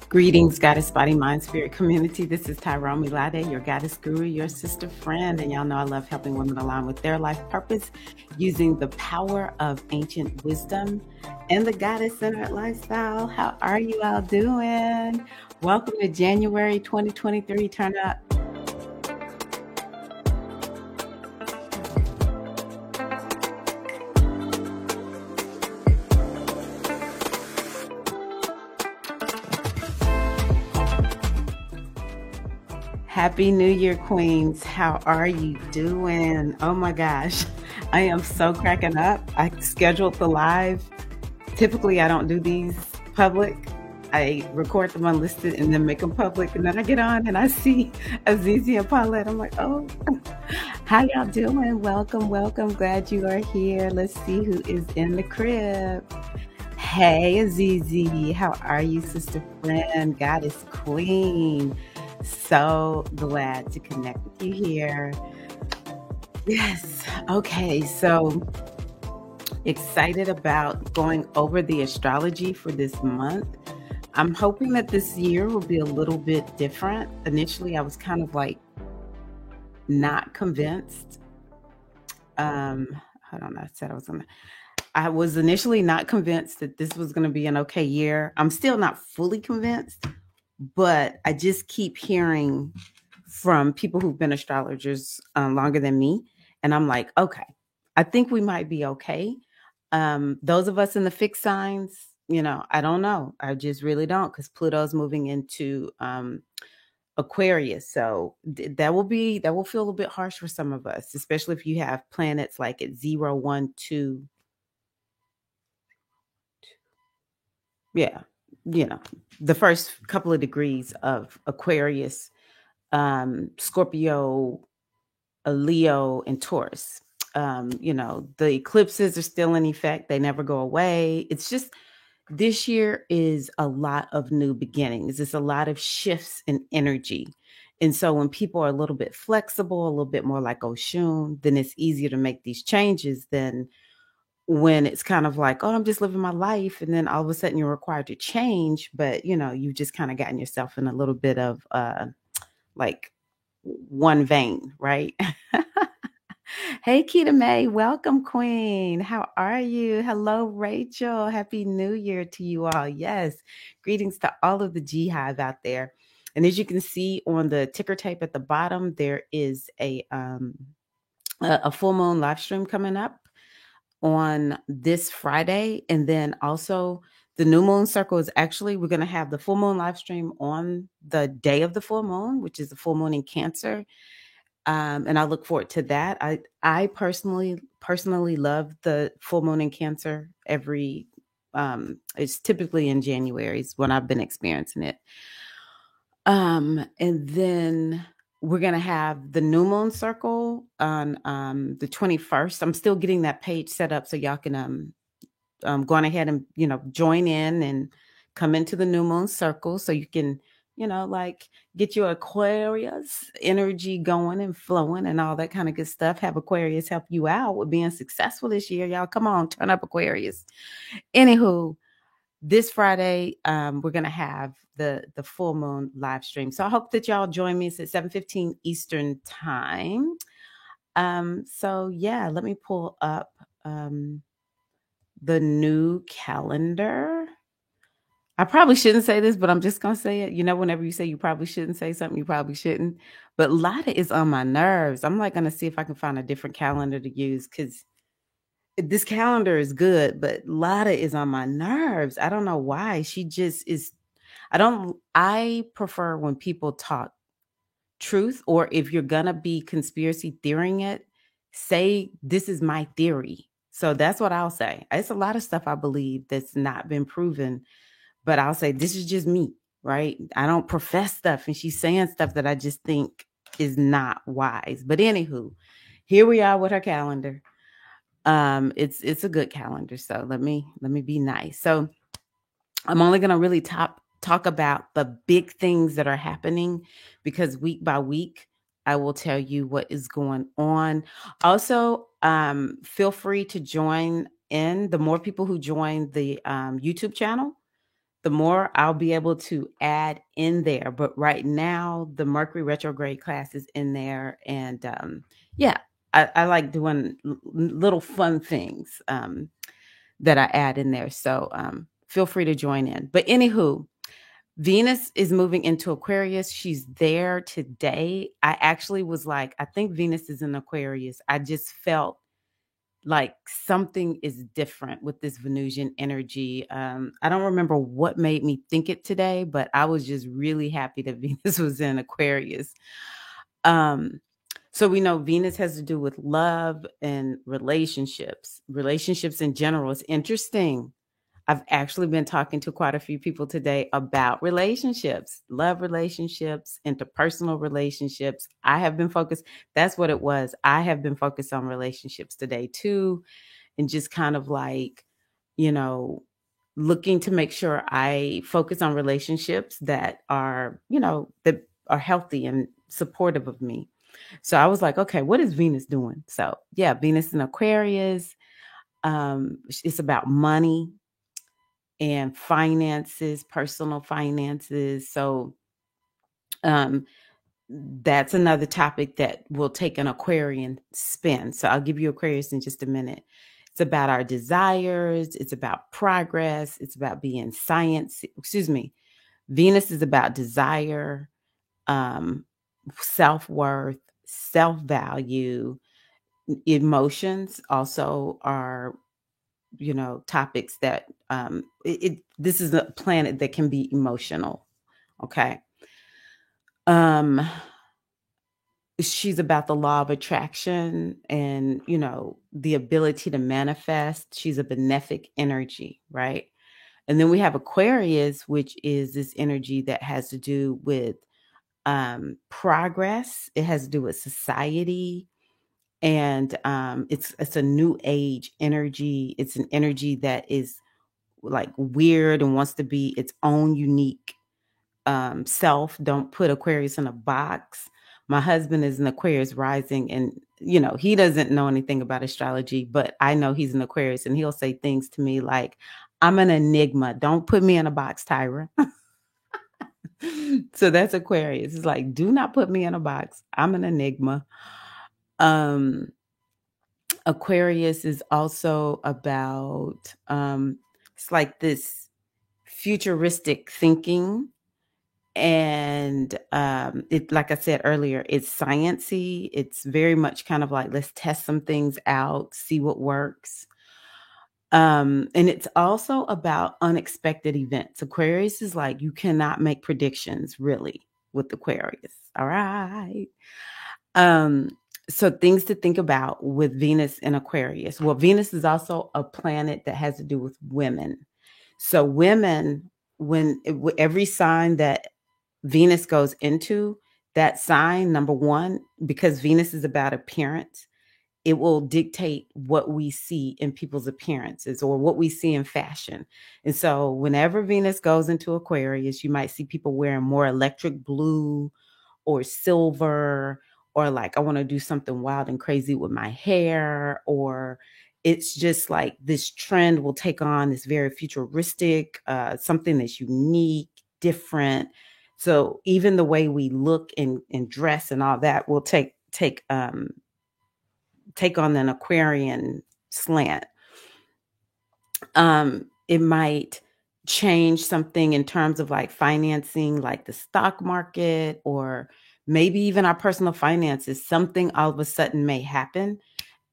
Greetings, Goddess Body Mind Spirit community. This is Tyrone Milade, your goddess guru, your sister friend. And y'all know I love helping women align with their life purpose using the power of ancient wisdom and the goddess centered lifestyle. How are you all doing? Welcome to January 2023. Turn up. Happy New Year, Queens. How are you doing? Oh my gosh, I am so cracking up. I scheduled the live. Typically, I don't do these public. I record them unlisted and then make them public. And then I get on and I see Azizi and Paulette. I'm like, oh, how y'all doing? Welcome, welcome. Glad you are here. Let's see who is in the crib. Hey, Azizi. How are you, sister friend, goddess queen? So glad to connect with you here. Yes. Okay. So excited about going over the astrology for this month. I'm hoping that this year will be a little bit different. Initially, I was kind of like not convinced. Hold on. I was initially not convinced that this was going to be an okay year. I'm still not fully convinced, but I just keep hearing from people who've been astrologers longer than me. And I'm like, okay, I think we might be okay. Those of us in the fixed signs, I don't know. I just really don't, because Pluto's moving into Aquarius. So that will feel a little bit harsh for some of us, especially if you have planets like at 0, 1, 2. Yeah. The first couple of degrees of Aquarius, Scorpio, a Leo, and Taurus. The eclipses are still in effect. They never go away. It's just this year is a lot of new beginnings. It's a lot of shifts in energy. And so when people are a little bit flexible, a little bit more like Oshun, then it's easier to make these changes than when it's kind of like, oh, I'm just living my life. And then all of a sudden you're required to change. But, you've just kind of gotten yourself in a little bit of like one vein, right? Hey, Keita May, welcome, Queen. How are you? Hello, Rachel. Happy New Year to you all. Yes, greetings to all of the G Hive out there. And as you can see on the ticker tape at the bottom, there is a full moon live stream coming up on this Friday. And then also the new moon circle is actually, we're going to have the full moon live stream on the day of the full moon, which is the full moon in Cancer. And I look forward to that. I personally love the full moon in Cancer. It's typically in January is when I've been experiencing it. And then we're going to have the new moon circle on the 21st. I'm still getting that page set up so y'all can go on ahead and, join in and come into the new moon circle so you can, like get your Aquarius energy going and flowing and all that kind of good stuff. Have Aquarius help you out with being successful this year. Y'all, come on, turn up, Aquarius. Anywho, this Friday, we're going to have the full moon live stream. So I hope that y'all join me. It's at 7:15 Eastern time. So yeah, let me pull up the new calendar. I probably shouldn't say this, but I'm just going to say it. Whenever you say you probably shouldn't say something, you probably shouldn't. But Lotta is on my nerves. I'm like going to see if I can find a different calendar to use, because this calendar is good, but Lotta is on my nerves. I don't know why. She just is. I prefer when people talk truth, or if you're going to be conspiracy theorying it, say, this is my theory. So that's what I'll say. It's a lot of stuff I believe that's not been proven, but I'll say, this is just me, right? I don't profess stuff, and she's saying stuff that I just think is not wise. But anywho, here we are with her calendar. It's a good calendar. So let me be nice. So I'm only going to really talk about the big things that are happening, because week by week, I will tell you what is going on. Also, feel free to join in. The more people who join the YouTube channel, the more I'll be able to add in there. But right now, the Mercury retrograde class is in there. And yeah, I like doing little fun things that I add in there. So feel free to join in. But anywho, Venus is moving into Aquarius. She's there today. I actually was like, I think Venus is in Aquarius. I just felt like something is different with this Venusian energy. I don't remember what made me think it today, but I was just really happy that Venus was in Aquarius. Um, so we know Venus has to do with love and relationships. Relationships in general is interesting. I've actually been talking to quite a few people today about relationships, love relationships, interpersonal relationships. I have been focused, that's what it was. I have been focused on relationships today too, and just kind of like, you know, looking to make sure I focus on relationships that are, that are healthy and supportive of me. So I was like, okay, what is Venus doing? So yeah, Venus in Aquarius. It's about money and finances, personal finances. So um, that's another topic that will take an Aquarian spin. So I'll give you Aquarius in just a minute. It's about our desires. It's about progress. It's about being science. Excuse me. Venus is about desire, um, self-worth, self-value. Emotions also are topics that this is a planet that can be emotional. Okay. um she's about the law of attraction and the ability to manifest. She's a benefic energy, right? And then we have Aquarius, which is this energy that has to do with progress. It has to do with society. And it's a new age energy. It's an energy that is like weird and wants to be its own unique self. Don't put Aquarius in a box. My husband is an Aquarius rising, and he doesn't know anything about astrology, but I know he's an Aquarius, and he'll say things to me like, I'm an enigma. Don't put me in a box, Tyra. So that's Aquarius. It's like, do not put me in a box. I'm an enigma. Um, Aquarius is also about it's like this futuristic thinking. And it, like I said earlier, it's sciency. It's very much kind of like, let's test some things out, see what works. And it's also about unexpected events. Aquarius is like, you cannot make predictions really with Aquarius. All right. Um, so things to think about with Venus in Aquarius. Well, Venus is also a planet that has to do with women. So women, every sign that Venus goes into, that sign, number one, because Venus is about appearance, it will dictate what we see in people's appearances or what we see in fashion. And so whenever Venus goes into Aquarius, you might see people wearing more electric blue or silver, or like, I want to do something wild and crazy with my hair, or it's just like this trend will take on this very futuristic, something that's unique, different. So even the way we look and dress and all that will take on an Aquarian slant. It might change something in terms of like financing, like the stock market, or maybe even our personal finances. Something all of a sudden may happen,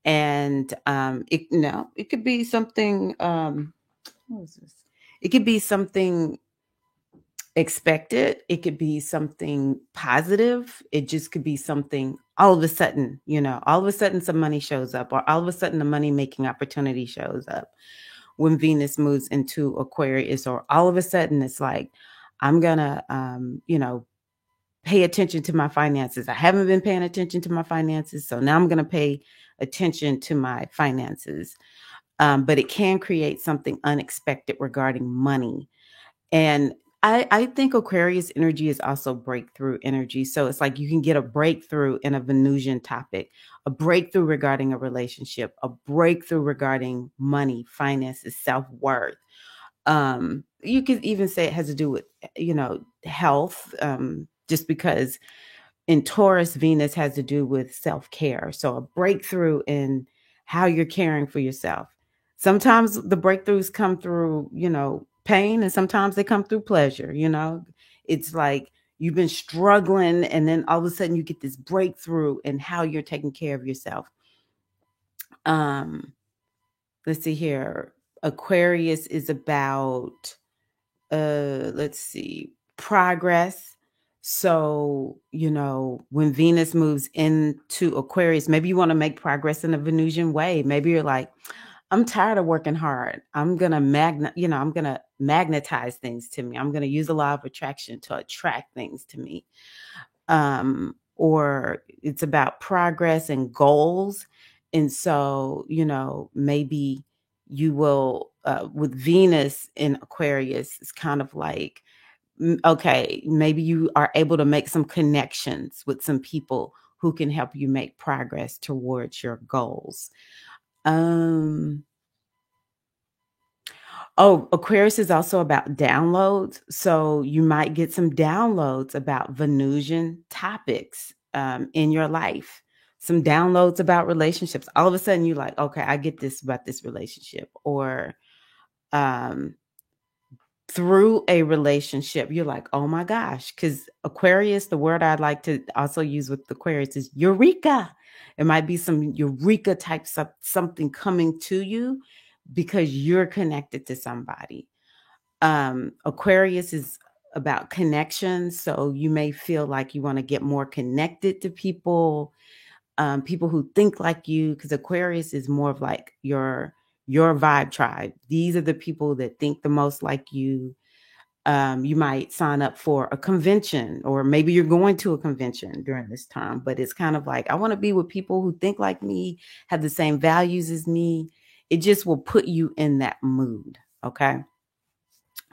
and it could be something. What is this? It could be something expected. It could be something positive. It just could be something all of a sudden, all of a sudden some money shows up, or all of a sudden a money making opportunity shows up when Venus moves into Aquarius, or all of a sudden it's like, I'm gonna, pay attention to my finances. I haven't been paying attention to my finances, so now I'm gonna pay attention to my finances. But it can create something unexpected regarding money. And I think Aquarius energy is also breakthrough energy. So it's like you can get a breakthrough in a Venusian topic, a breakthrough regarding a relationship, a breakthrough regarding money, finances, self-worth. You could even say it has to do with, health, just because in Taurus, Venus has to do with self care. So a breakthrough in how you're caring for yourself. Sometimes the breakthroughs come through, pain, and sometimes they come through pleasure. It's like you've been struggling, and then all of a sudden you get this breakthrough in how you're taking care of yourself. Um, let's see here. Aquarius is about let's see, progress. So, when Venus moves into Aquarius, maybe you want to make progress in a Venusian way. Maybe you're like, I'm tired of working hard. I'm gonna magnetize things to me. I'm gonna use the law of attraction to attract things to me. Or it's about progress and goals. And so, maybe you will, with Venus in Aquarius, it's kind of like, okay, maybe you are able to make some connections with some people who can help you make progress towards your goals. Um, Oh, Aquarius is also about downloads. So you might get some downloads about Venusian topics in your life, some downloads about relationships. All of a sudden, you're like, okay, I get this about this relationship. Or um, through a relationship, you're like, oh my gosh. Because Aquarius, the word I'd like to also use with Aquarius is eureka. It might be some eureka type something coming to you because you're connected to somebody. Aquarius is about connections. So you may feel like you want to get more connected to people, people who think like you, because Aquarius is more of like your vibe tribe. These are the people that think the most like you. You might sign up for a convention, or maybe you're going to a convention during this time, but it's kind of like, I want to be with people who think like me, have the same values as me. It just will put you in that mood. Okay.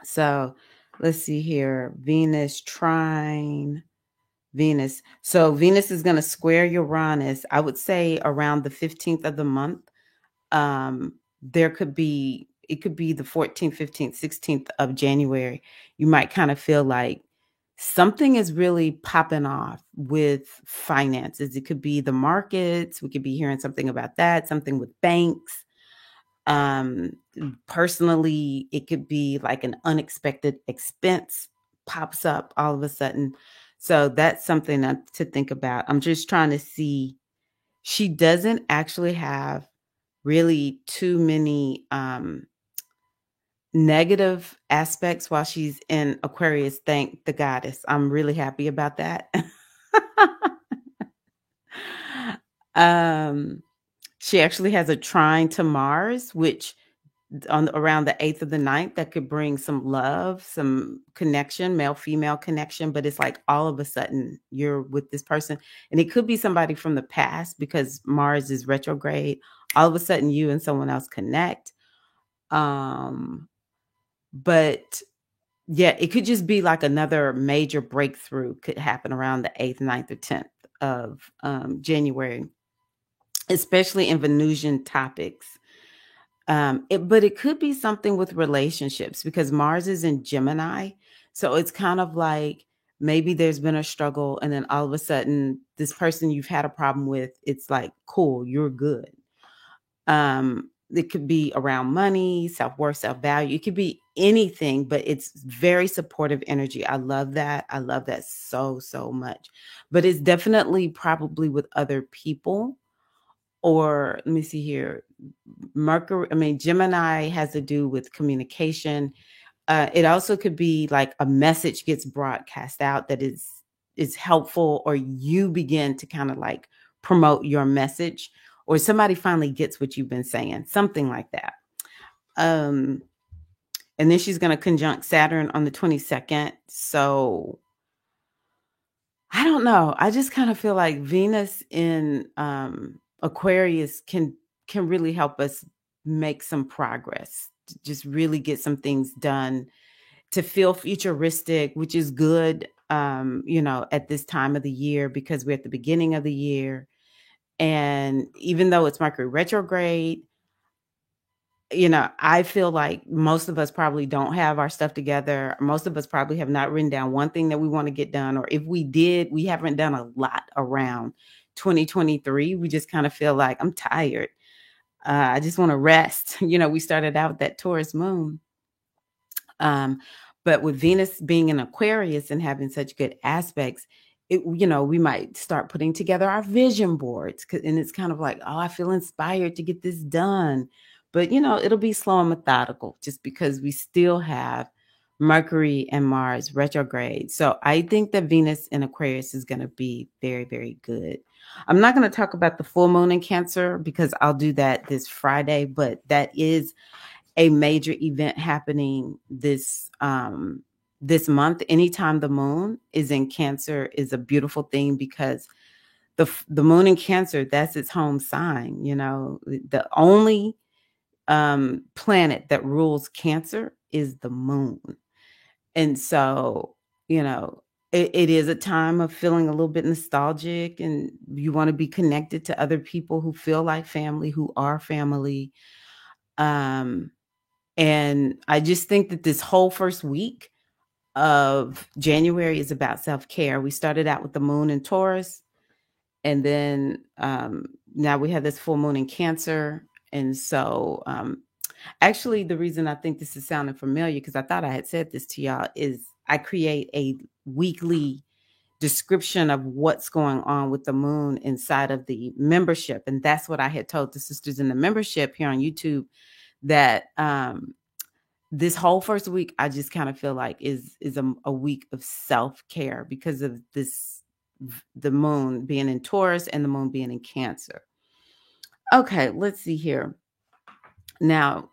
So let's see here. Venus trine Venus. So Venus is going to square Uranus, I would say around the 15th of the month. It could be the 14th, 15th, 16th of January. You might kind of feel like something is really popping off with finances. It could be the markets. We could be hearing something about that, something with banks. Um, Personally, it could be like an unexpected expense pops up all of a sudden. So that's something to think about. I'm just trying to see. She doesn't actually have really too many negative aspects while she's in Aquarius. Thank the goddess. I'm really happy about that. um, she actually has a trine to Mars, which on around the 8th of the 9th, that could bring some love, some connection, male female connection. But it's like all of a sudden you're with this person, and it could be somebody from the past because Mars is retrograde. All of a sudden you and someone else connect. But yeah, it could just be like another major breakthrough could happen around the 8th, 9th, or 10th of January, especially in Venusian topics. But it could be something with relationships because Mars is in Gemini. So it's kind of like maybe there's been a struggle, and then all of a sudden, this person you've had a problem with, it's like, cool, you're good. It could be around money, self-worth, self-value. It could be anything, but it's very supportive energy. I love that. I love that so, so much. But it's definitely probably with other people. Or let me see here. Gemini has to do with communication. It also could be like a message gets broadcast out that is helpful, or you begin to kind of like promote your message, or somebody finally gets what you've been saying, something like that. Um, and then she's going to conjunct Saturn on the 22nd. So I don't know. I just kind of feel like Venus in Aquarius can really help us make some progress, to just really get some things done, to feel futuristic, which is good, at this time of the year because we're at the beginning of the year. And even though it's Mercury retrograde, I feel like most of us probably don't have our stuff together. Most of us probably have not written down one thing that we want to get done, or if we did, we haven't done a lot around 2023. We just kind of feel like I'm tired. I just want to rest. We started out with that Taurus moon. Um, but with Venus being in Aquarius and having such good aspects, we might start putting together our vision boards. And it's kind of like, oh, I feel inspired to get this done. But, it'll be slow and methodical just because we still have Mercury and Mars retrograde. So I think that Venus in Aquarius is going to be very, very good. I'm not going to talk about the full moon in Cancer because I'll do that this Friday, but that is a major event happening this month. Anytime the moon is in Cancer is a beautiful thing because the moon in Cancer, that's its home sign. The only planet that rules Cancer is the moon. And so, it is a time of feeling a little bit nostalgic, and you want to be connected to other people who feel like family, who are family. And I just think that this whole first week of January is about self-care. We started out with the moon in Taurus, and then now we have this full moon in Cancer. And so actually, the reason I think this is sounding familiar, because I thought I had said this to y'all, is I create a weekly description of what's going on with the moon inside of the membership. And that's what I had told the sisters in the membership here on YouTube, that this whole first week, I just kind of feel like is a week of self-care because of the moon being in Taurus and the moon being in Cancer. Okay, let's see here. Now,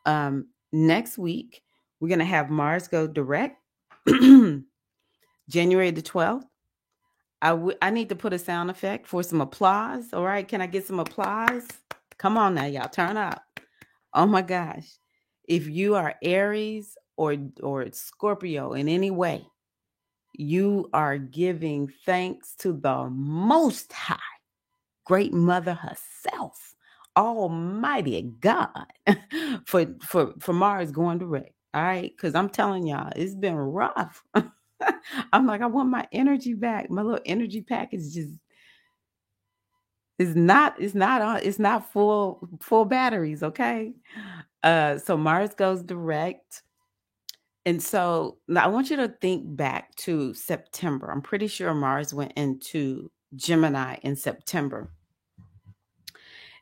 next week, we're going to have Mars go direct, January the 12th. I need to put a sound effect for some applause. All right, can I get some applause? Come on now, y'all, turn up. Oh my gosh. If you are Aries or Scorpio in any way, you are giving thanks to the Most High, Great Mother herself, Almighty God, for Mars going direct. All right, because I'm telling y'all, it's been rough. I'm like, I want my energy back. My little energy package just it's not full batteries. Okay, so Mars goes direct. And so now I want you to think back to September. I'm pretty sure Mars went into Gemini in September.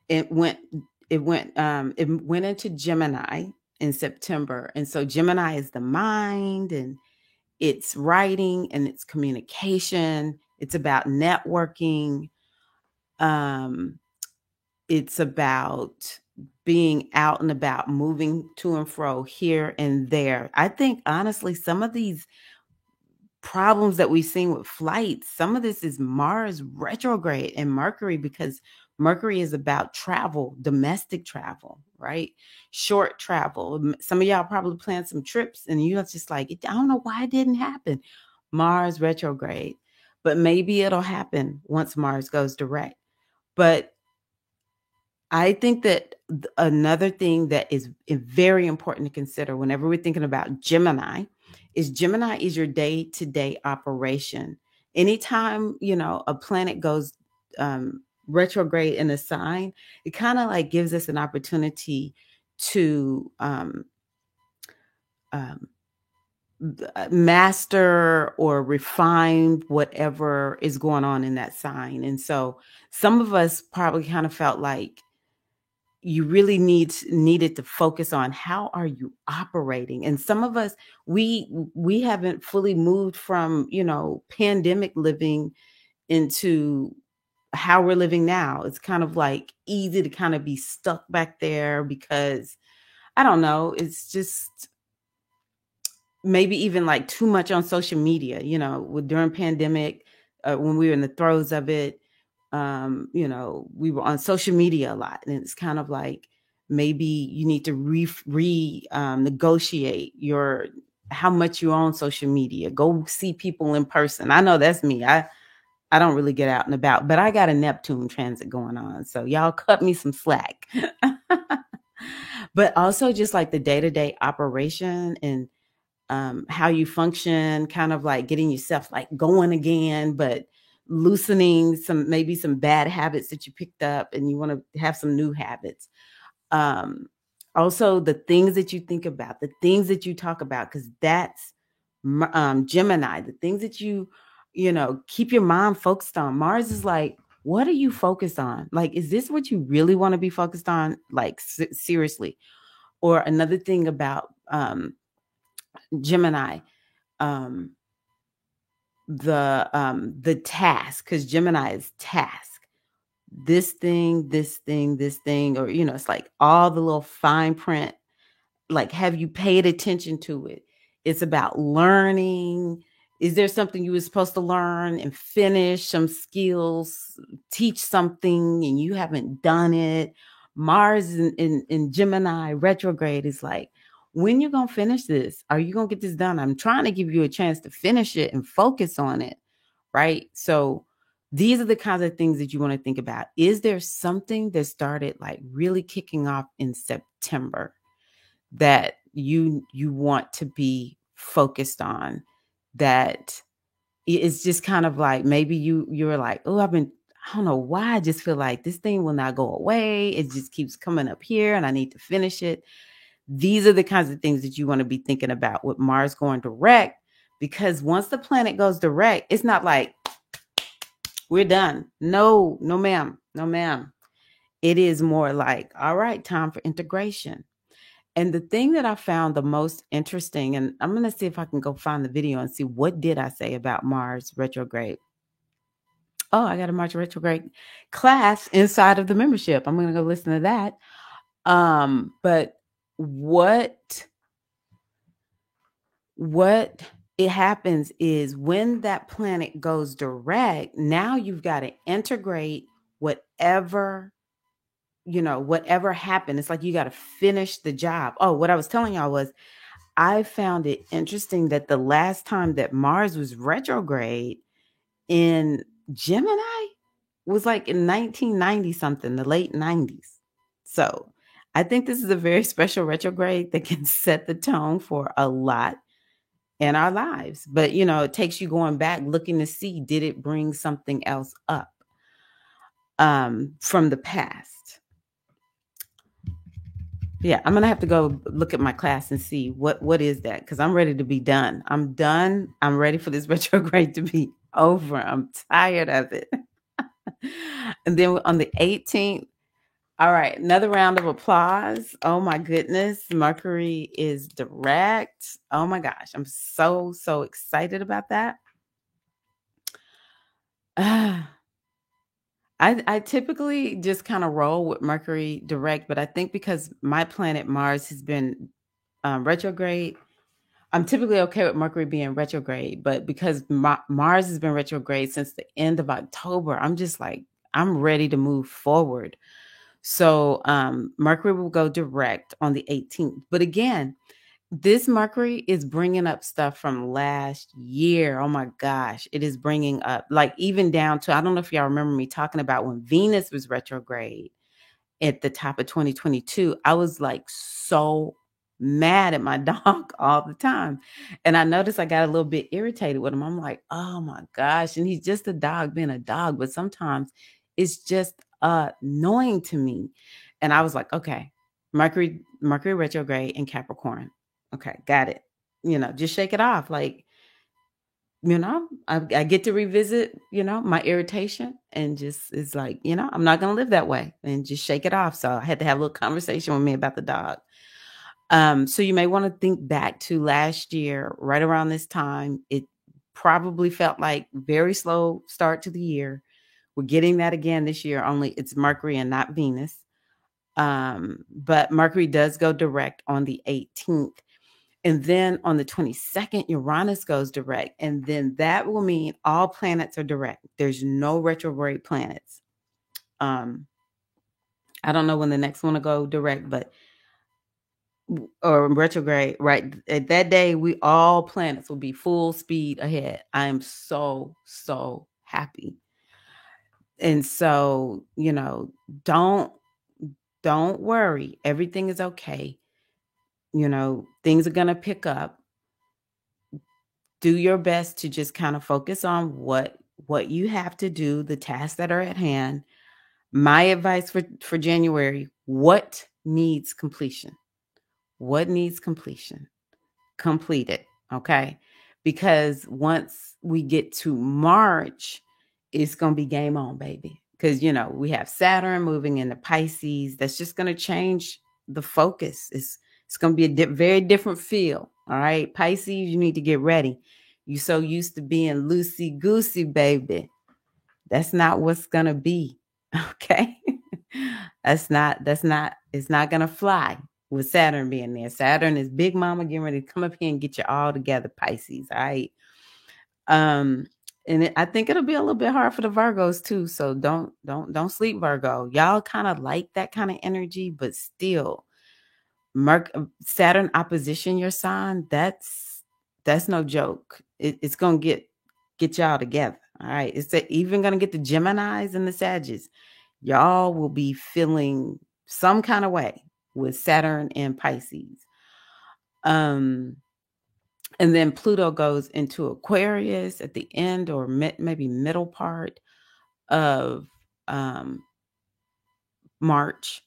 It went into Gemini in September. And so Gemini is the mind, and it's writing, and it's communication. It's about networking. It's about being out and about, moving to and fro here and there. I think honestly, some of these problems that we've seen with flights, some of this is Mars retrograde and Mercury, because Mercury is about travel, domestic travel, right? Short travel. Some of y'all probably planned some trips and you're just like, I don't know why it didn't happen. Mars retrograde. But maybe it'll happen once Mars goes direct. But I think that another thing that is very important to consider whenever we're thinking about Gemini is your day-to-day operation. Anytime, a planet goes retrograde in a sign, it kind of like gives us an opportunity to master or refine whatever is going on in that sign. And so some of us probably kind of felt like you really needed to focus on how are you operating. And some of us, we haven't fully moved from, pandemic living into how we're living now. It's kind of like easy to kind of be stuck back there because I don't know, it's just maybe even like too much on social media, during pandemic, when we were in the throes of it. We were on social media a lot, and it's kind of like maybe you need to negotiate how much you're on social media. Go see people in person. I know that's me. I don't really get out and about, but I got a Neptune transit going on, so y'all cut me some slack. but also just like the day-to-day operation and how you function, kind of like getting yourself like going again, but loosening maybe some bad habits that you picked up and you want to have some new habits. Um, Also, the things that you think about, the things that you talk about, because that's Gemini, the things that keep your mind focused on. Mars is like, what are you focused on? Like, is this what you really want to be focused on? Like, seriously. Or another thing about Gemini, um, the task, because Gemini is task. This thing, or it's like all the little fine print. Like, have you paid attention to it? It's about learning. Is there something you were supposed to learn and finish some skills, teach something, and you haven't done it? Mars in Gemini retrograde is like, when you gonna finish this? Are you gonna get this done? I'm trying to give you a chance to finish it and focus on it, right? So these are the kinds of things that you want to think about. Is there something that started like really kicking off in September that you want to be focused on, that it's just kind of like, maybe you're like, oh, I don't know why, I just feel like this thing will not go away. It just keeps coming up here and I need to finish it. These are the kinds of things that you want to be thinking about with Mars going direct, because once the planet goes direct, it's not like we're done. No, no, ma'am. No, ma'am. It is more like, all right, time for integration. And the thing that I found the most interesting, and I'm going to see if I can go find the video and see what did I say about Mars retrograde. Oh, I got a Mars retrograde class inside of the membership. I'm going to go listen to that. But what it happens is when that planet goes direct, now you've got to integrate whatever whatever happened. It's like you got to finish the job. Oh, what I was telling y'all was, I found it interesting that the last time that Mars was retrograde in Gemini was like in 1990 something, the late 90s. So I think this is a very special retrograde that can set the tone for a lot in our lives. But, it takes you going back, looking to see, did it bring something else up from the past? Yeah, I'm gonna have to go look at my class and see what is that, because I'm ready to be done. I'm done. I'm ready for this retrograde to be over. I'm tired of it. And then on the 18th, all right, another round of applause. Oh my goodness, Mercury is direct. Oh my gosh, I'm so excited about that. I typically just kind of roll with Mercury direct, but I think because my planet Mars has been retrograde, I'm typically okay with Mercury being retrograde. But because Mars has been retrograde since the end of October, I'm just like, I'm ready to move forward. So Mercury will go direct on the 18th. But again, this Mercury is bringing up stuff from last year. Oh my gosh. It is bringing up, like, even down to, I don't know if y'all remember me talking about when Venus was retrograde at the top of 2022. I was like so mad at my dog all the time. And I noticed I got a little bit irritated with him. I'm like, oh my gosh. And he's just a dog being a dog. But sometimes it's just annoying to me. And I was like, okay, Mercury retrograde in Capricorn. Okay, got it. Just shake it off. Like, I get to revisit, my irritation, and just, it's like, I'm not going to live that way, and just shake it off. So I had to have a little conversation with me about the dog. So you may want to think back to last year, right around this time. It probably felt like very slow start to the year. We're getting that again this year, only it's Mercury and not Venus. But Mercury does go direct on the 18th. And then on the 22nd, Uranus goes direct. And then that will mean all planets are direct. There's no retrograde planets. I don't know when the next one will go direct, or retrograde, right? At that day, all planets will be full speed ahead. I am so happy. And so, don't don't worry. Everything is okay. Things are going to pick up. Do your best to just kind of focus on what you have to do, the tasks that are at hand. My advice for January, what needs completion? What needs completion? Complete it, okay? Because once we get to March, it's going to be game on, baby. Because, we have Saturn moving into Pisces. That's just going to change the focus. It's going to be a very different feel, all right? Pisces, you need to get ready. You so used to being loosey-goosey, baby. That's not what's going to be, okay? It's not going to fly with Saturn being there. Saturn is big mama getting ready to come up here and get you all together, Pisces, all right? I think it'll be a little bit hard for the Virgos too. So don't sleep, Virgo. Y'all kind of like that kind of energy, but still, Saturn opposition your sign. That's no joke. It's gonna get y'all together. All right. It's even gonna get the Geminis and the Sagittarius. Y'all will be feeling some kind of way with Saturn and Pisces. And then Pluto goes into Aquarius at the end or maybe middle part of March.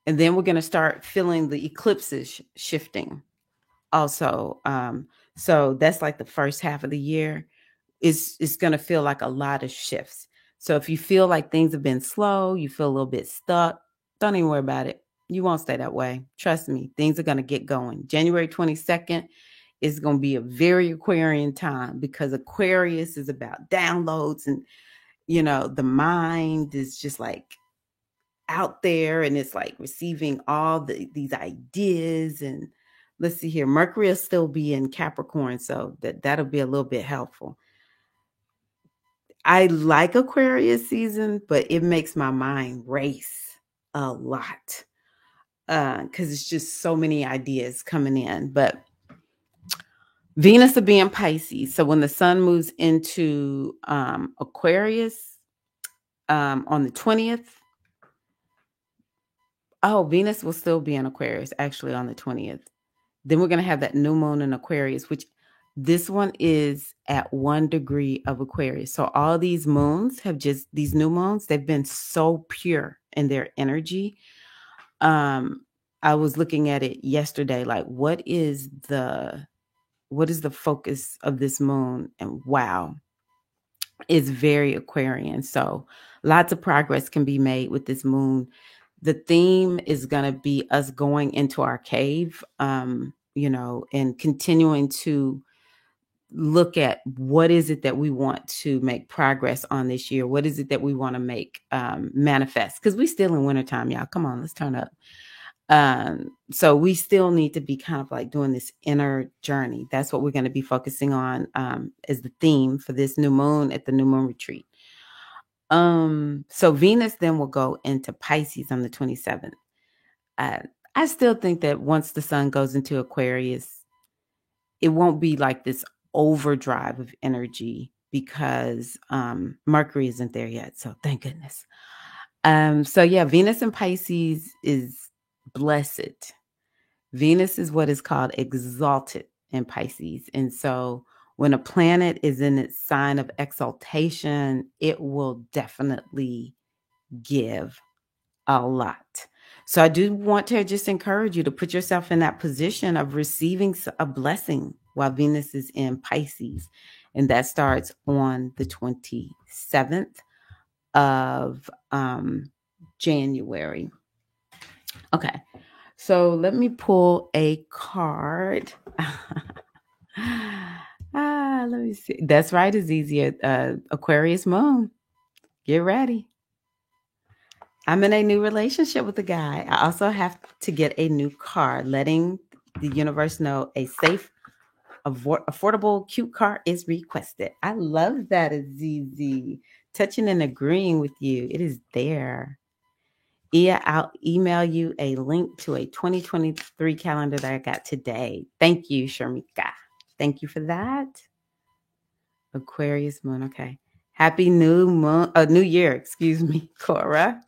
And then we're going to start feeling the eclipses shifting also. So that's like the first half of the year. It's going to feel like a lot of shifts. So if you feel like things have been slow, you feel a little bit stuck, don't even worry about it. You won't stay that way. Trust me, things are going to get going. January 22nd is going to be a very Aquarian time because Aquarius is about downloads and, the mind is just like out there and it's like receiving all these ideas. And let's see here, Mercury will still be in Capricorn, so that'll be a little bit helpful. I like Aquarius season, but it makes my mind race a lot because it's just so many ideas coming in. But Venus will be in Pisces. So when the sun moves into Aquarius on the 20th, Venus will still be in Aquarius actually on the 20th. Then we're going to have that new moon in Aquarius, which this one is at 1 degree of Aquarius. So all these moons these new moons, they've been so pure in their energy. I was looking at it yesterday, like what is the focus of this moon? And wow, it's very Aquarian. So lots of progress can be made with this moon. The theme is going to be us going into our cave, and continuing to look at what is it that we want to make progress on this year. What is it that we want to make manifest? Because we're still in wintertime, y'all. Come on, let's turn up. So we still need to be kind of like doing this inner journey. That's what we're going to be focusing on as the theme for this new moon at the new moon retreat. So Venus then will go into Pisces on the 27th. I still think that once the sun goes into Aquarius, it won't be like this overdrive of energy because Mercury isn't there yet. So thank goodness. So yeah, Venus in Pisces is blessed. Venus is what is called exalted in Pisces. And so when a planet is in its sign of exaltation, it will definitely give a lot. So I do want to just encourage you to put yourself in that position of receiving a blessing while Venus is in Pisces. And that starts on the 27th of January. Okay. So let me pull a card. Let me see. That's right, Azizia. Aquarius moon. Get ready. I'm in a new relationship with a guy. I also have to get a new car, letting the universe know a safe, affordable, cute car is requested. I love that, Azizi. Touching and agreeing with you. It is there. Yeah, I'll email you a link to a 2023 calendar that I got today. Thank you, Sharmika. Thank you for that. Aquarius moon. Okay. Happy new moon, new year, excuse me, Cora.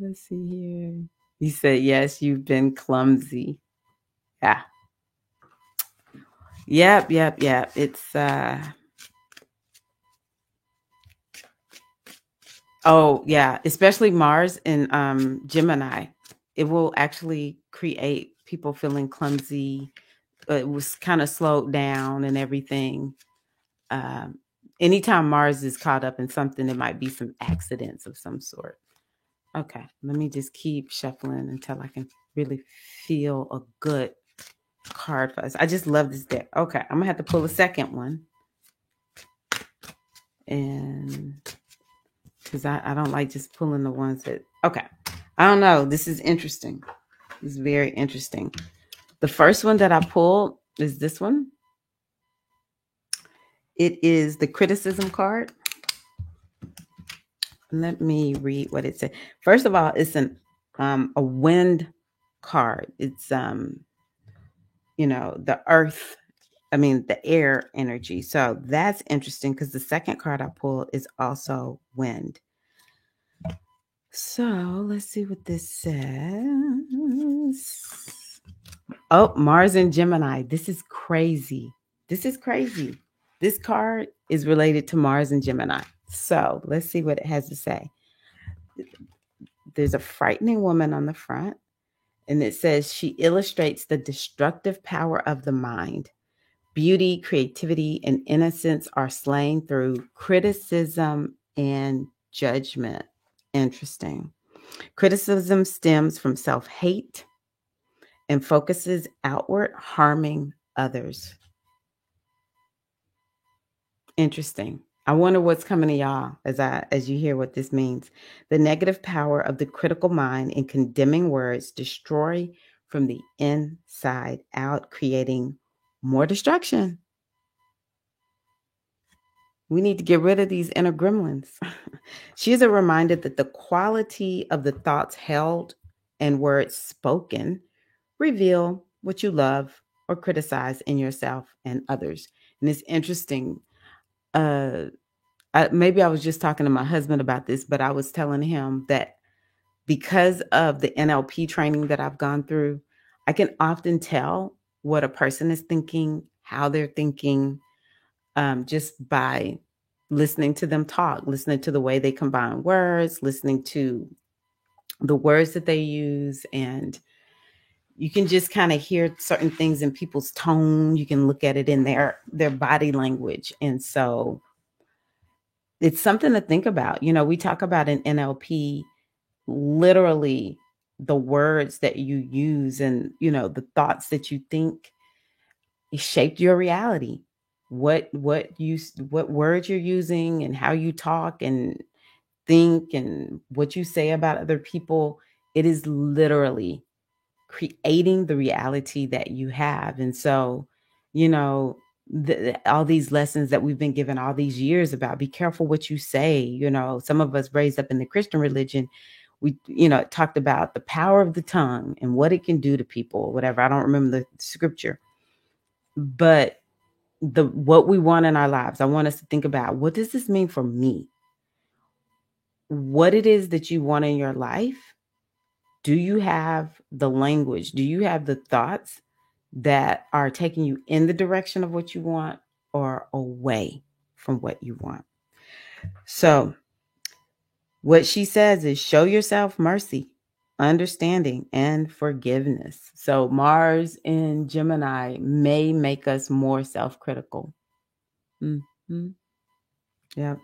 Let's see here. You said, yes, you've been clumsy. Yeah. Yep. It's oh yeah, especially Mars and Gemini. It will actually create people feeling clumsy. It was kind of slowed down and everything. Um, Anytime Mars is caught up in something, it might be some accidents of some sort. Okay, let me just keep shuffling until I can really feel a good card for us. I just love this deck. Okay, I'm gonna have to pull a second one, and because I don't like just pulling the ones that. Okay, I don't know. This is interesting. This is very interesting. The first one that I pulled is this one. It is the criticism card. Let me read what it said. First of all, it's an a wind card. It's the earth, the air energy. So that's interesting because the second card I pulled is also wind. So let's see what this says. Oh, Mars and Gemini. This is crazy. This card is related to Mars and Gemini. So let's see what it has to say. There's a frightening woman on the front, and it says she illustrates the destructive power of the mind. Beauty, creativity, and innocence are slain through criticism and judgment. Interesting. Criticism stems from self hate and focuses outward, harming others. Interesting. I wonder what's coming to y'all as you hear what this means. The negative power of the critical mind in condemning words destroy from the inside out, creating more destruction. We need to get rid of these inner gremlins. She is a reminder that the quality of the thoughts held and words spoken reveal what you love or criticize in yourself and others. And it's interesting. Uh, Maybe I was just talking to my husband about this, but I was telling him that because of the NLP training that I've gone through, I can often tell what a person is thinking, how they're thinking, just by listening to them talk, listening to the way they combine words, listening to the words that they use. And you can just kind of hear certain things in people's tone. You can look at it in their body language. And so it's something to think about. We talk about in NLP, literally the words that you use and, the thoughts that you think shaped your reality. What words you're using and how you talk and think and what you say about other people, it is literally creating the reality that you have. And so, you know, all these lessons that we've been given all these years about be careful what you say. Some of us raised up in the Christian religion, we talked about the power of the tongue and what it can do to people or whatever. I don't remember the scripture, but what we want in our lives, I want us to think about, what does this mean for me? What it is that you want in your life. Do you have the language? Do you have the thoughts that are taking you in the direction of what you want or away from what you want? So what she says is, show yourself mercy, understanding, and forgiveness. So Mars in Gemini may make us more self-critical. Mm-hmm. Yeah.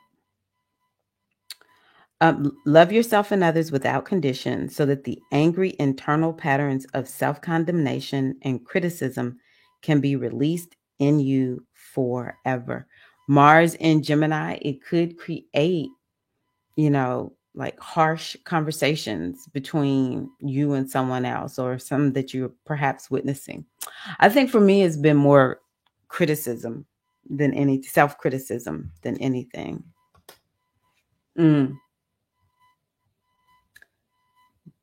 Love yourself and others without condition so that the angry internal patterns of self-condemnation and criticism can be released in you forever. Mars in Gemini, it could create, like harsh conversations between you and someone else or some that you're perhaps witnessing. I think for me, it's been more criticism than any self-criticism than anything. Mm.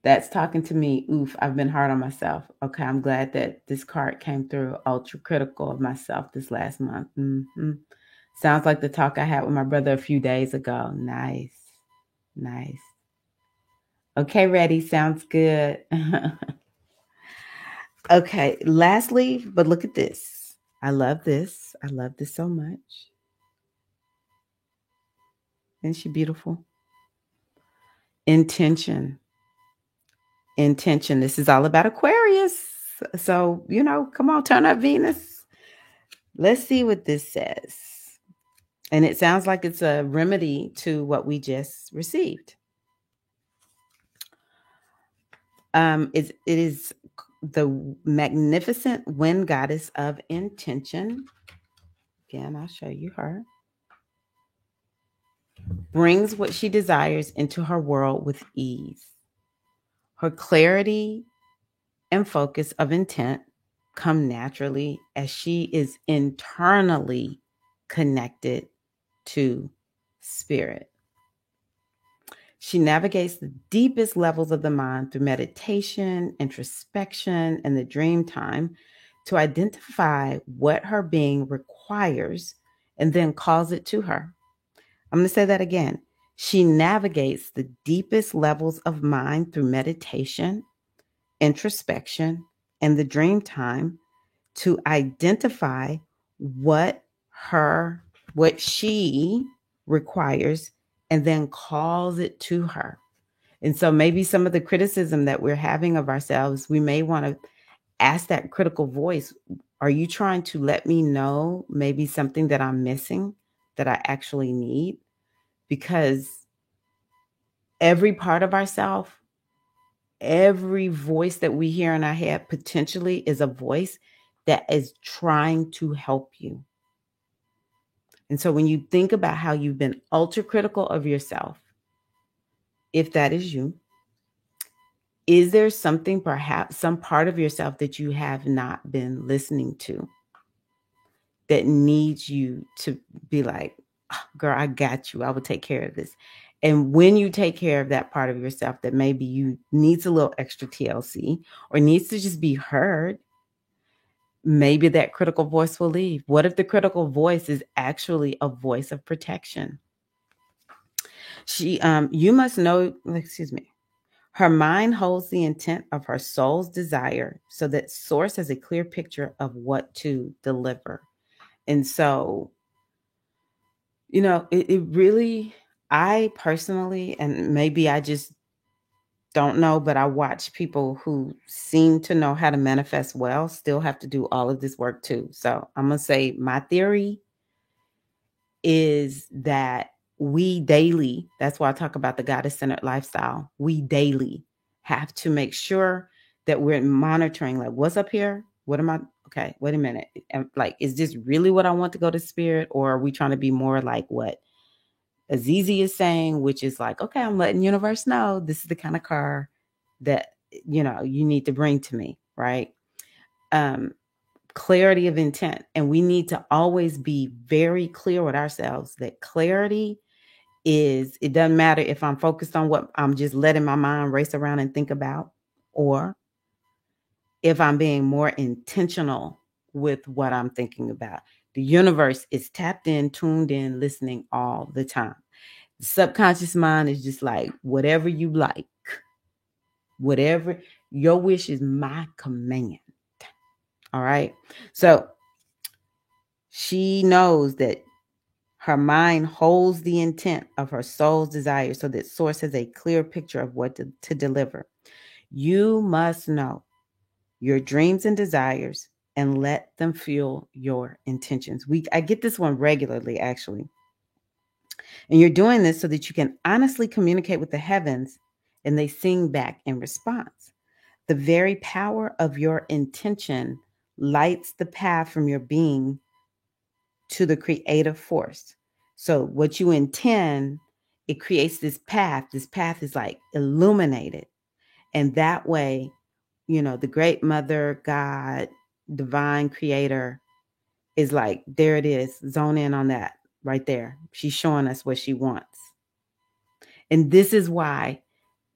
That's talking to me. Oof, I've been hard on myself. Okay, I'm glad that this card came through. Ultra critical of myself this last month. Sounds like the talk I had with my brother a few days ago. Nice. Okay, ready. Sounds good. Okay, lastly, but look at this. I love this. I love this so much. Isn't she beautiful? Intention. Intention. This is all about Aquarius. So, come on, turn up Venus. Let's see what this says. And it sounds like it's a remedy to what we just received. It is the magnificent wind goddess of intention. Again, I'll show you her. Brings what she desires into her world with ease. Her clarity and focus of intent come naturally as she is internally connected to spirit. She navigates the deepest levels of the mind through meditation, introspection, and the dream time to identify what her being requires and then calls it to her. I'm going to say that again. She navigates the deepest levels of mind through meditation, introspection, and the dream time to identify what she requires and then calls it to her. And so maybe some of the criticism that we're having of ourselves, we may want to ask that critical voice, are you trying to let me know maybe something that I'm missing that I actually need? Because every part of ourselves, every voice that we hear in our head potentially is a voice that is trying to help you. And so when you think about how you've been ultra critical of yourself, if that is you, is there something, perhaps some part of yourself that you have not been listening to that needs you to be like, "Oh, girl, I got you. I will take care of this." And when you take care of that part of yourself that maybe you needs a little extra TLC or needs to just be heard, maybe that critical voice will leave. What if the critical voice is actually a voice of protection? You must know, excuse me. Her mind holds the intent of her soul's desire so that source has a clear picture of what to deliver. And so, it really, I personally, and maybe I just don't know, but I watch people who seem to know how to manifest well still have to do all of this work too. So I'm going to say my theory is that we daily, that's why I talk about the goddess centered lifestyle, we daily have to make sure that we're monitoring, like, what's up here? What am I? Okay, wait a minute. Like, is this really what I want to go to spirit? Or are we trying to be more like what Azizi is saying, which is like, okay, I'm letting universe know this is the kind of car that, you need to bring to me, right? Um, Clarity of intent. And we need to always be very clear with ourselves that clarity is, it doesn't matter if I'm focused on what I'm just letting my mind race around and think about, or if I'm being more intentional with what I'm thinking about. The universe is tapped in, tuned in, listening all the time. The subconscious mind is just like, whatever you like, whatever your wish is my command. All right. So she knows that her mind holds the intent of her soul's desire so that source has a clear picture of what to deliver. You must know your dreams and desires and let them fuel your intentions. I get this one regularly, actually. And you're doing this so that you can honestly communicate with the heavens and they sing back in response. The very power of your intention lights the path from your being to the creative force. So what you intend, it creates this path. This path is like illuminated. And that way, the great mother, God, divine creator is like, there it is. Zone in on that right there. She's showing us what she wants. And this is why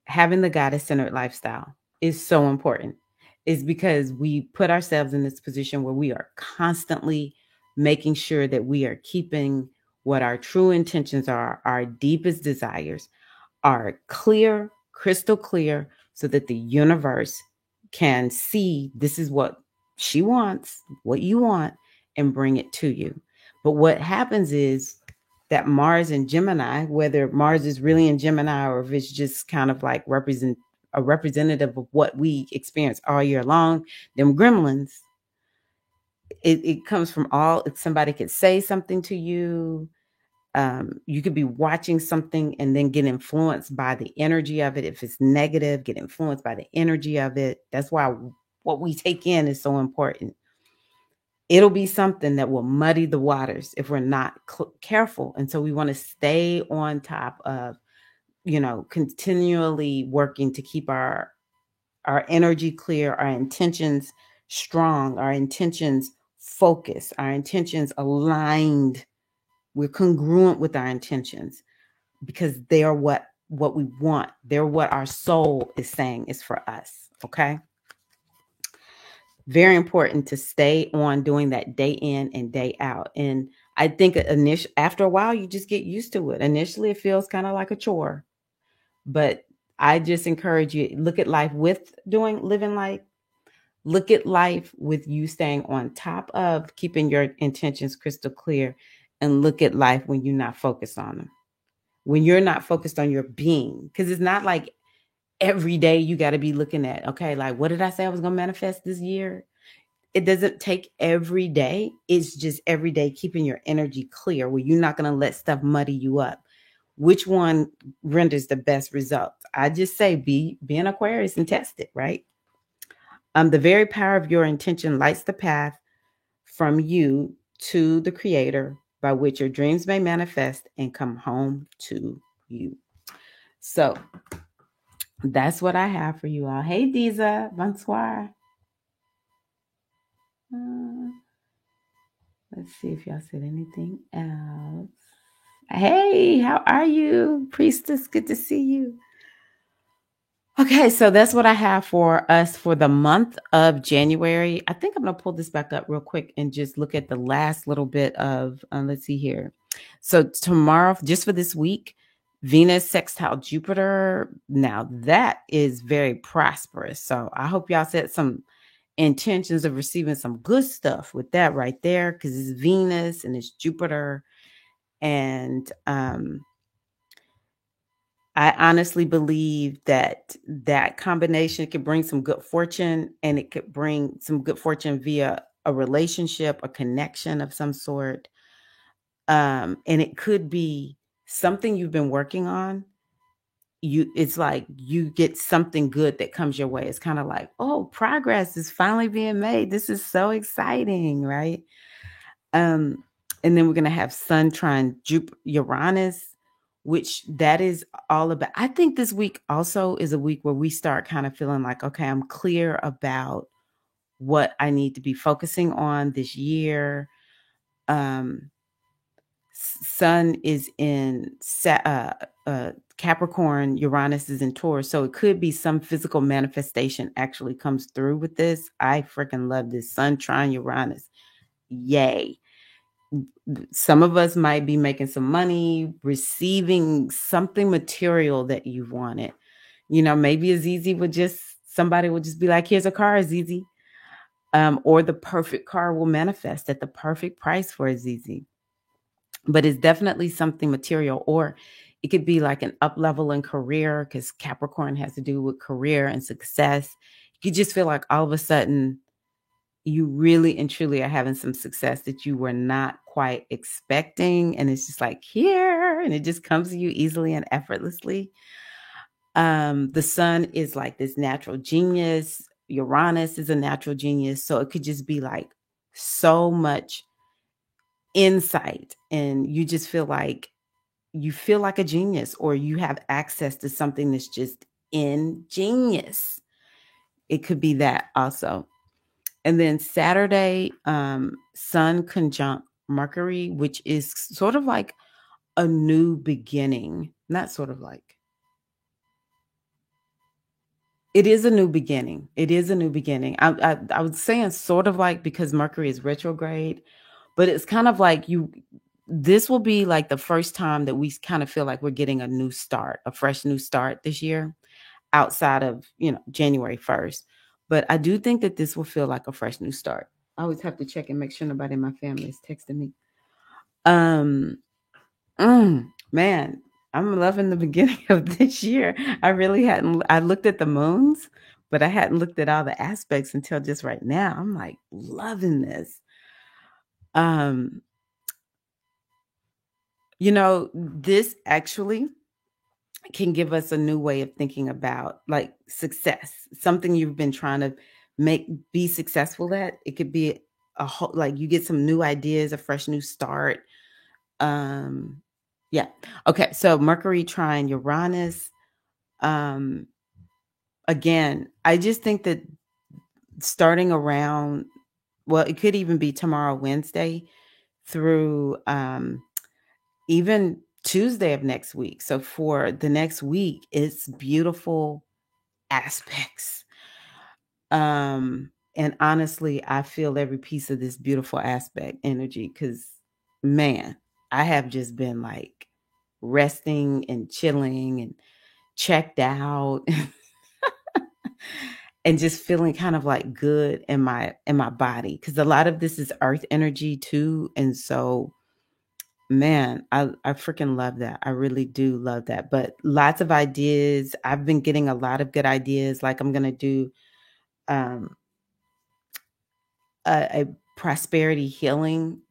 having the goddess centered lifestyle is so important, is because we put ourselves in this position where we are constantly making sure that we are keeping what our true intentions are, our deepest desires, are clear, crystal clear so that the universe can see this is what she wants, what you want, and bring it to you. But what happens is that Mars and Gemini, whether Mars is really in Gemini or if it's just kind of like a representative of what we experience all year long, them gremlins, it comes from all. Somebody could say something to you. You could be watching something and then get influenced by the energy of it. If it's negative, get influenced by the energy of it. That's why what we take in is so important. It'll be something that will muddy the waters if we're not careful. And so we want to stay on top of, continually working to keep our energy clear, our intentions strong, our intentions focused, our intentions aligned. We're congruent with our intentions because they are what we want. They're what our soul is saying is for us. Okay. Very important to stay on doing that day in and day out. And I think after a while, you just get used to it. Initially, it feels kind of like a chore, but I just encourage you, look at life with living life. Look at life with you staying on top of keeping your intentions crystal clear, and look at life when you're not focused on them. When you're not focused on your being, because it's not like every day you got to be looking at, okay, like, what did I say I was going to manifest this year? It doesn't take every day. It's just every day keeping your energy clear where you're not going to let stuff muddy you up. Which one renders the best results? I just say be an Aquarius and test it, right? The very power of your intention lights the path from you to the creator by which your dreams may manifest and come home to you. So that's what I have for you all. Hey, Diza, bonsoir. Let's see if y'all said anything else. Hey, how are you, Priestess? Good to see you. Okay, so that's what I have for us for the month of January. I think I'm going to pull this back up real quick and just look at the last little bit of, let's see here. So tomorrow, just for this week, Venus sextile Jupiter. Now that is very prosperous. So I hope y'all set some intentions of receiving some good stuff with that right there, because it's Venus and it's Jupiter. And I honestly believe that combination could bring some good fortune, and it could bring some good fortune via a relationship, a connection of some sort. And it could be something you've been working on. It's like you get something good that comes your way. It's kind of like, oh, progress is finally being made. This is so exciting, right? And then we're going to have Sun trine Uranus, which that is all about. I think this week also is a week where we start kind of feeling like, okay, I'm clear about what I need to be focusing on this year. Sun is in Capricorn, Uranus is in Taurus. So it could be some physical manifestation actually comes through with this. I freaking love this. Sun trine Uranus. Yay. Some of us might be making some money, receiving something material that you wanted. Maybe Azizi somebody would just be like, here's a car, Azizi. Or the perfect car will manifest at the perfect price for Azizi. But it's definitely something material, or it could be like an up level in career, because Capricorn has to do with career and success. You just feel like all of a sudden you really and truly are having some success that you were not quite expecting. And it's just like here, and it just comes to you easily and effortlessly. The Sun is like this natural genius. Uranus is a natural genius. So it could just be like so much insight, and you just feel like a genius, or you have access to something that's just ingenious. It could be that also. And then Saturday, Sun conjunct Mercury, which is sort of like a new beginning. Not sort of like. It is a new beginning. It is a new beginning. I was saying sort of like because Mercury is retrograde, but it's kind of like this will be like the first time that we kind of feel like we're getting a new start, a fresh new start this year. outside of, January 1st. But I do think that this will feel like a fresh new start. I always have to check and make sure nobody in my family is texting me. Um, man, I'm loving the beginning of this year. I really hadn't, I looked at the moons, but I hadn't looked at all the aspects until just right now. I'm like loving this. Um, this actually can give us a new way of thinking about like success, something you've been trying to be successful at. It could be a whole, like you get some new ideas, a fresh new start. Um, yeah. Okay. So Mercury trine Uranus. Um, Again, I just think that starting around, well, it could even be tomorrow, Wednesday, through even Tuesday of next week. So for the next week, it's beautiful aspects. And honestly, I feel every piece of this beautiful aspect energy because, man, I have just been like resting and chilling and checked out and just feeling kind of like good in my body because a lot of this is earth energy too. And so, man, I freaking love that. I really do love that. But lots of ideas. I've been getting a lot of good ideas. Like I'm gonna do um a prosperity healing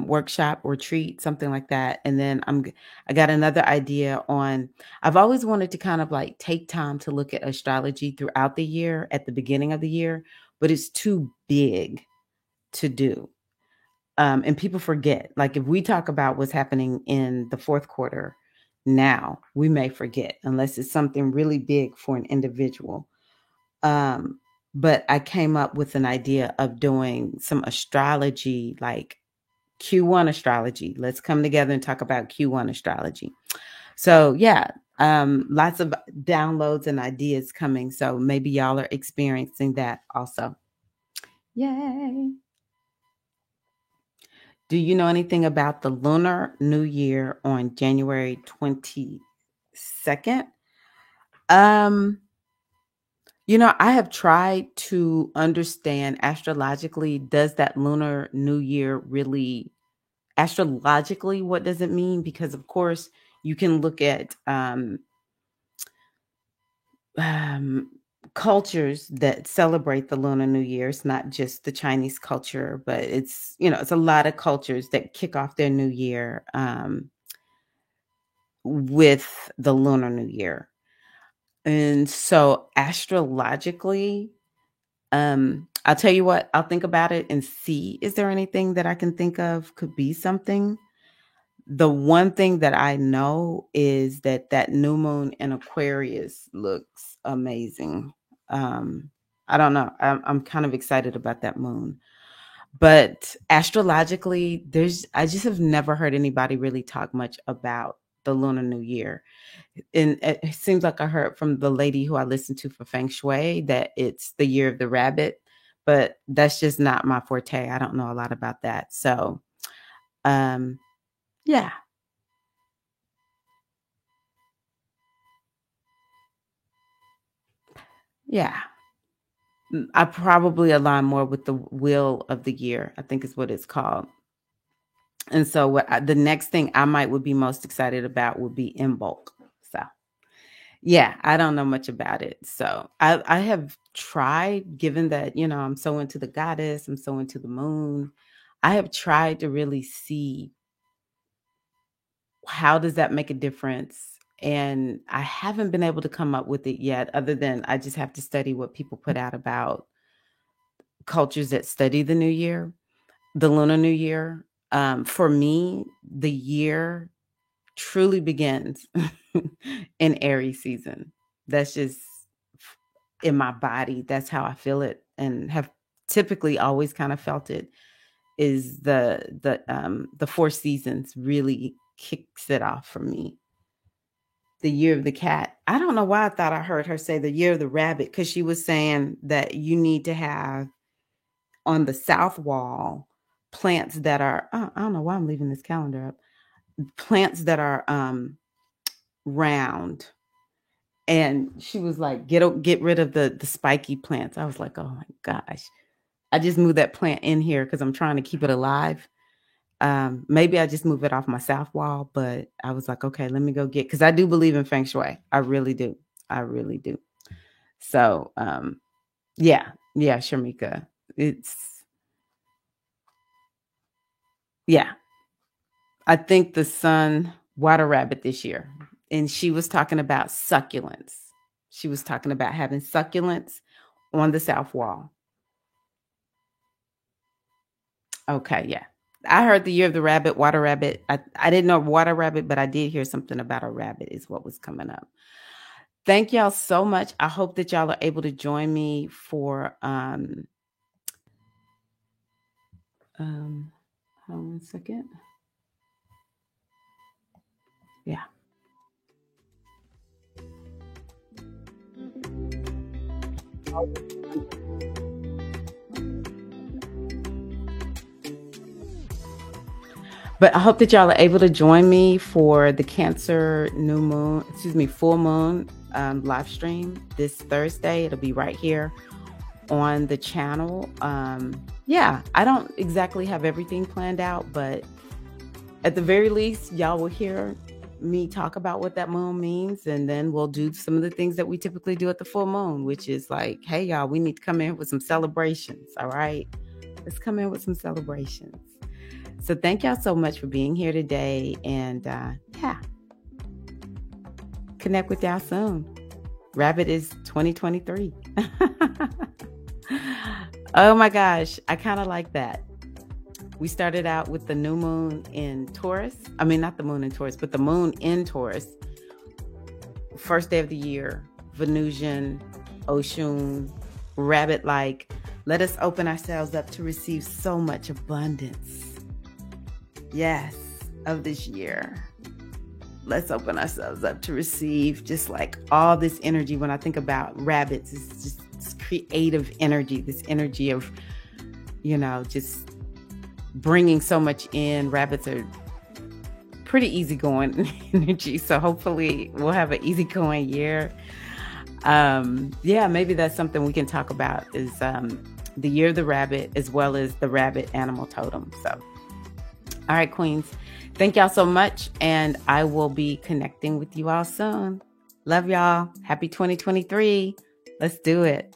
workshop or retreat, something like that. And then I got another idea on. I've always wanted to kind of like take time to look at astrology throughout the year at the beginning of the year, but it's too big to do. And people forget. Like if we talk about what's happening in the fourth quarter now, we may forget unless it's something really big for an individual. Um, but I came up with an idea of doing some astrology, like Q1 astrology. Let's come together and talk about Q1 astrology. So yeah, lots of downloads and ideas coming. So maybe y'all are experiencing that also. Yay. Do you know anything about the Lunar New Year on January 22nd? Um, I have tried to understand astrologically, does that Lunar New Year really astrologically, what does it mean? Because of course, you can look at um, cultures that celebrate the Lunar New Year. It's not just the Chinese culture, but it's a lot of cultures that kick off their New Year with the Lunar New Year. And so astrologically, I'll tell you what, I'll think about it and see, is there anything that I can think of could be something? The one thing that I know is that new moon in Aquarius looks amazing. I don't know. I'm kind of excited about that moon. But astrologically, I just have never heard anybody really talk much about the Lunar New Year. And it seems like I heard from the lady who I listened to for Feng Shui that it's the year of the rabbit, but that's just not my forte. I don't know a lot about that. So, um, yeah, yeah. I probably align more with the wheel of the year, I think is what it's called. And so the next thing I might would be most excited about would be in bulk. So yeah, I don't know much about it. So I have tried, given that, I'm so into the goddess, I'm so into the moon. I have tried to really see how does that make a difference. And I haven't been able to come up with it yet, other than I just have to study what people put out about cultures that study the new year, the Lunar New Year. For me, the year truly begins in Aries season. That's just in my body. That's how I feel it and have typically always kind of felt it. Is the four seasons really kicks it off for me. The year of the cat. I don't know why I thought I heard her say the year of the rabbit because she was saying that you need to have on the south wall plants that are I don't know why I'm leaving this calendar up. Plants that are round And she was like, get rid of the spiky plants. I was like, oh my gosh. I just moved that plant in here because I'm trying to keep it alive. Maybe I just move it off my south wall, but I was like, okay, let me go get, because I do believe in feng shui. I really do. I really do. So yeah, Shamika. It's yeah. I think the sun water rabbit this year. And she was talking about succulents. She was talking about having succulents on the south wall. Okay, yeah. I heard the year of the rabbit, water rabbit. I didn't know water rabbit, but I did hear something about a rabbit is what was coming up. Thank y'all so much. I hope that y'all are able to join me for hold on 1 second. Yeah. But I hope that y'all are able to join me for the Cancer full moon live stream this Thursday. It'll be right here on the channel. Yeah, I don't exactly have everything planned out, but at the very least, y'all will hear me talk about what that moon means, and then we'll do some of the things that we typically do at the full moon, which is like, hey, y'all, we need to come in with some celebrations. All right, let's come in with some celebrations. So thank y'all so much for being here today, and yeah, connect with y'all soon. Rabbit is 2023. Oh my gosh, I kind of like that. We started out with the new moon in Taurus. I mean, not the moon in Taurus, but the moon in Taurus. First day of the year, Venusian, Oshun, rabbit-like. Let us open ourselves up to receive so much abundance. Yes, of this year. Let's open ourselves up to receive just like all this energy. When I think about rabbits, it's just this creative energy, this energy of, just bringing so much in. Rabbits are pretty easygoing energy. So hopefully we'll have an easygoing year. Yeah, maybe that's something we can talk about is the year of the rabbit as well as the rabbit animal totem. So, all right, queens, thank y'all so much. And I will be connecting with you all soon. Love y'all. Happy 2023. Let's do it.